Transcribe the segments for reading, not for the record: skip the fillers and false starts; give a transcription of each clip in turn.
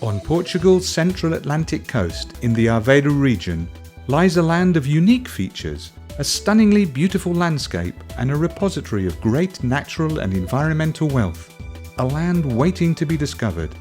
On Portugal's central Atlantic coast in the Aveiro region lies a land of unique features, a stunningly beautiful landscape and a repository of great natural and environmental wealth, a land waiting to be discovered.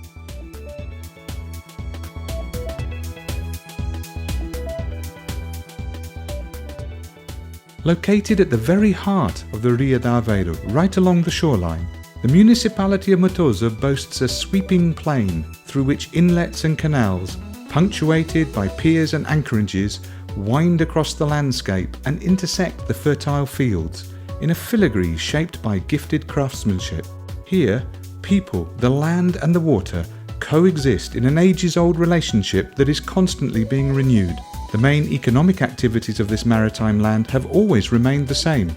Located at the very heart of the Ria de Aveiro, right along the shoreline, the municipality of Matosa boasts a sweeping plain through which inlets and canals, punctuated by piers and anchorages, wind across the landscape and intersect the fertile fields in a filigree shaped by gifted craftsmanship. Here, people, the land and the water coexist in an ages-old relationship that is constantly being renewed. The main economic activities of this maritime land have always remained the same.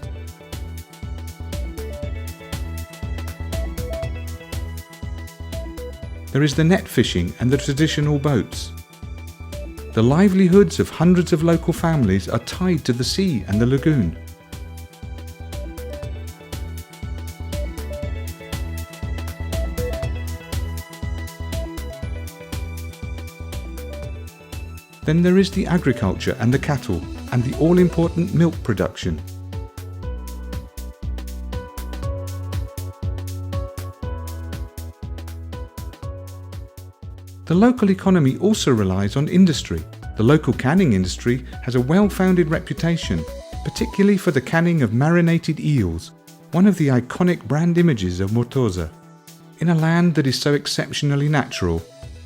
There is the net fishing and the traditional boats. The livelihoods of hundreds of local families are tied to the sea and the lagoon. Then there is the agriculture and the cattle, and the all-important milk production. The local economy also relies on industry. The local canning industry has a well-founded reputation, particularly for the canning of marinated eels, one of the iconic brand images of Matosa. In a land that is so exceptionally natural,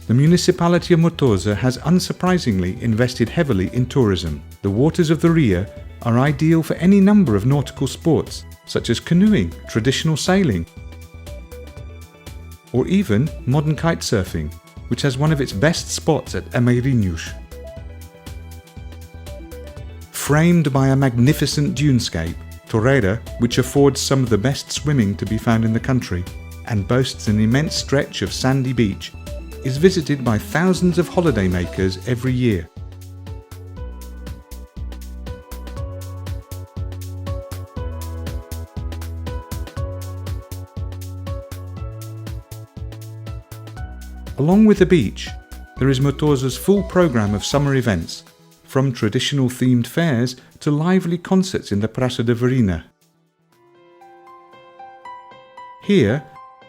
the municipality of Matosa has unsurprisingly invested heavily in tourism. The waters of the Ria are ideal for any number of nautical sports, such as canoeing, traditional sailing, or even modern kite surfing, which has one of its best spots at Ameirinhos. Framed by a magnificent dunescape, Torreira, which affords some of the best swimming to be found in the country, and boasts an immense stretch of sandy beach, is visited by thousands of holidaymakers every year. Along with the beach, there is Matosa's full program of summer events, from traditional themed fairs to lively concerts in the Praça da Verina. Here,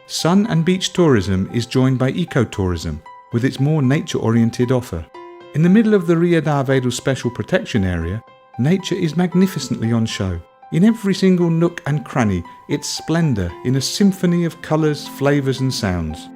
sun and beach tourism is joined by ecotourism, with its more nature-oriented offer. In the middle of the Ria de Aveiro Special Protection Area, nature is magnificently on show. In every single nook and cranny, its splendour in a symphony of colours, flavours and sounds.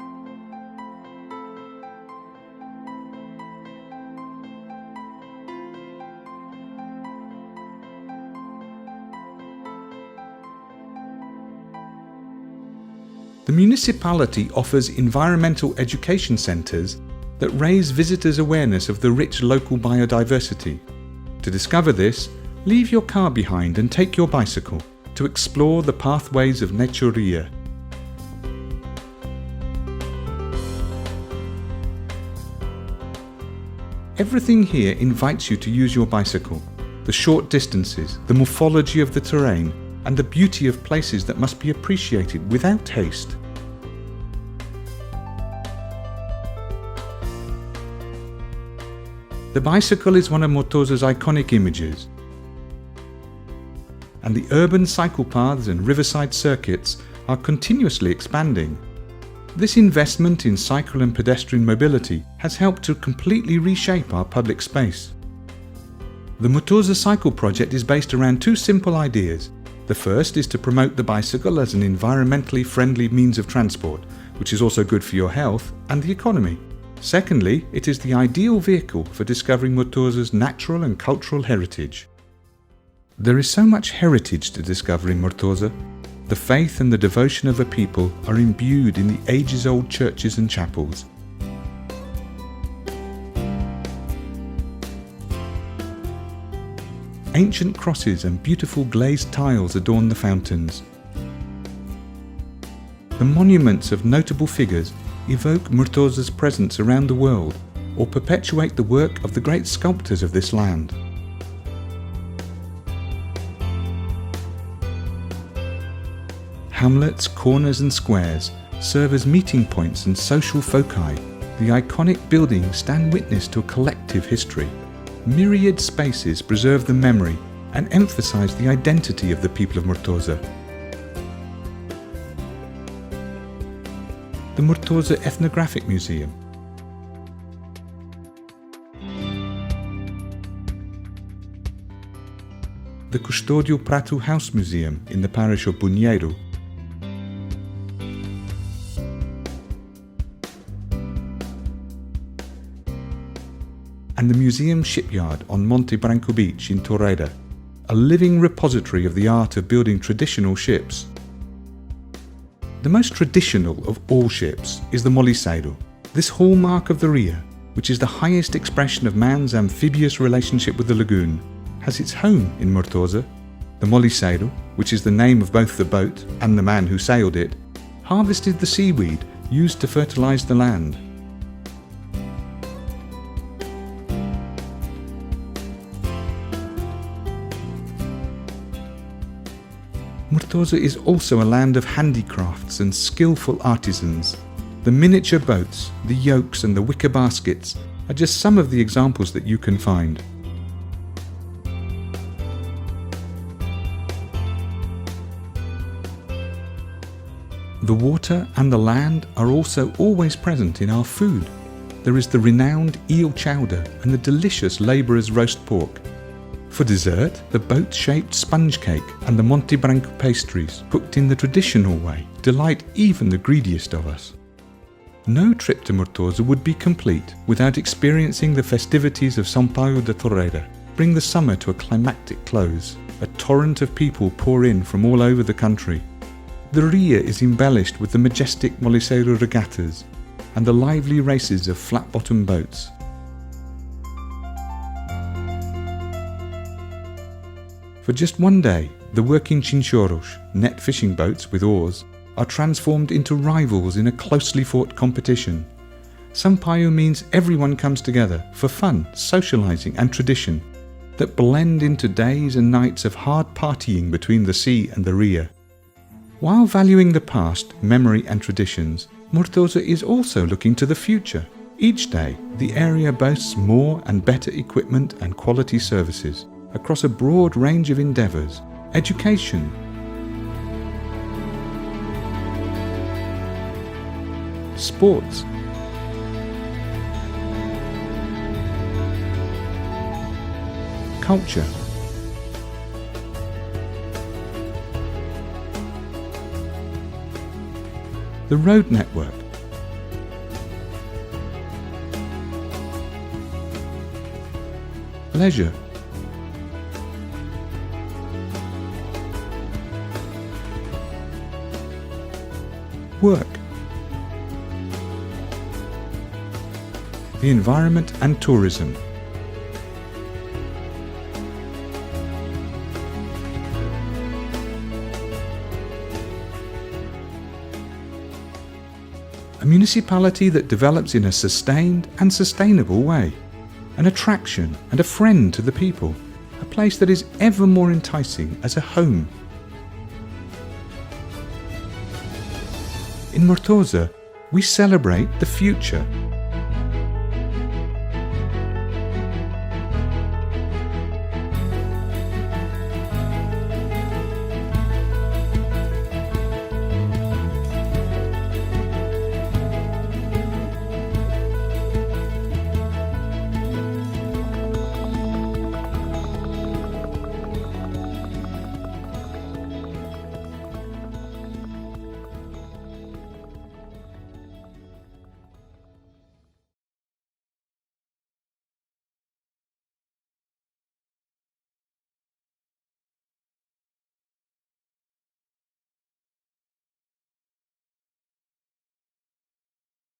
The municipality offers environmental education centres that raise visitors' awareness of the rich local biodiversity. To discover this, leave your car behind and take your bicycle to explore the pathways of Naturia. Everything here invites you to use your bicycle. The short distances, the morphology of the terrain, and the beauty of places that must be appreciated without haste. The bicycle is one of Matosa's iconic images, and the urban cycle paths and riverside circuits are continuously expanding. This investment in cycle and pedestrian mobility has helped to completely reshape our public space. The Matosa Cycle Project is based around two simple ideas. The first is to promote the bicycle as an environmentally friendly means of transport, which is also good for your health and the economy. Secondly, it is the ideal vehicle for discovering Matosa's natural and cultural heritage. There is so much heritage to discover in Matosa. The faith and the devotion of a people are imbued in the ages-old churches and chapels. Ancient crosses and beautiful glazed tiles adorn the fountains. The monuments of notable figures evoke Matosa's presence around the world or perpetuate the work of the great sculptors of this land. hamlets, corners and squares serve as meeting points and social foci. The iconic buildings stand witness to a collective history. Myriad spaces preserve the memory and emphasize the identity of the people of Murtosa. The Murtosa Ethnographic Museum. The Custodio Prato House Museum in the parish of Bunheiro. And the Museum Shipyard on Monte Branco Beach in Torreda, a living repository of the art of building traditional ships. The most traditional of all ships is the Moliceiro. This hallmark of the Ria, which is the highest expression of man's amphibious relationship with the lagoon, has its home in Murtosa. The Moliceiro, which is the name of both the boat and the man who sailed it, harvested the seaweed used to fertilize the land. Murtosa is also a land of handicrafts and skillful artisans. The miniature boats, the yokes and the wicker baskets are just some of the examples that you can find. The water and the land are also always present in our food. There is the renowned eel chowder and the delicious labourer's roast pork. For dessert, the boat-shaped sponge cake and the Monte Branco pastries, cooked in the traditional way, delight even the greediest of us. No trip to Murtosa would be complete without experiencing the festivities of Sampaio de Torreda. Bring the summer to a climactic close. A torrent of people pour in from all over the country. The Ria is embellished with the majestic Moliceiro regattas and the lively races of flat-bottom boats. For just one day, the working chinchoros, net fishing boats with oars, are transformed into rivals in a closely fought competition. Sampaio means everyone comes together for fun, socializing and tradition that blend into days and nights of hard partying between the sea and the Ria. While valuing the past, memory and traditions, Murtosa is also looking to the future. Each day, the area boasts more and better equipment and quality services across a broad range of endeavours: education, sports, culture, the road network, leisure, work, the environment and tourism. A municipality that develops in a sustained and sustainable way, an attraction and a friend to the people, a place that is ever more enticing as a home. In Murtosa, we celebrate the future